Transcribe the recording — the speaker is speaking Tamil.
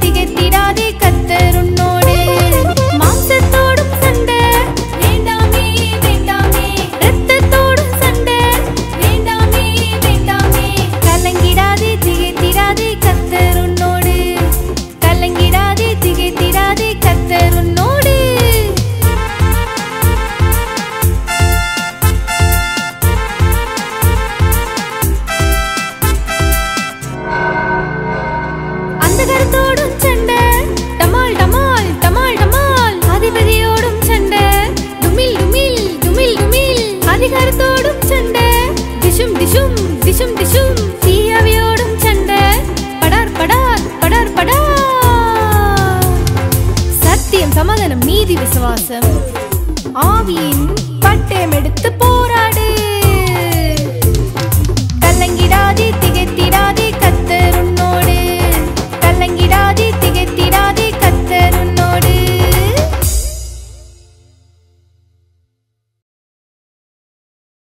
திகைத்திடாதே கர்த்தர் உன்னோடு. மாம்சத்தோடும் சண்டை வேண்டாமே வேண்டாமே, இரத்தத்தோடும் சண்டை வேண்டாமே வேண்டாமே. கலங்கிடாதே திகைத்திடாதே கர்த்தர் உன்னோடு. கலங்கிடாதே திகைத்திடாதே கர்த்தர் உன்னோடு. அந்தகரத்தோடும் சண்டை டமால் டமால் டமால் டமால். அதிபதியோடும் சண்டை டுமில் டுமில் டுமில் டுமில். அதிகாரத்தோடும் சண்டை டிஷும் டிஷும் டிஷும் டிஷும். தீயாவியோடும் சண்டை படார் படார் படார் படார். சத்தியம் சமாதானம் நீதி விசுவாசம் ஆவியின் பட்டயம் எடுத்து போராடு. கலங்கிடாதே